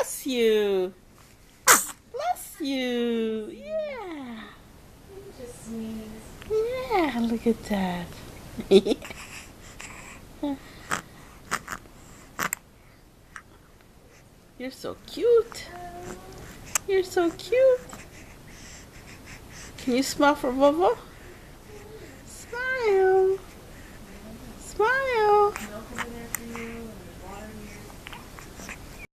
Bless you. Bless you. Yeah. Just sneeze. Yeah, look at that. You're so cute. You're so cute. Can you smile for Bubba?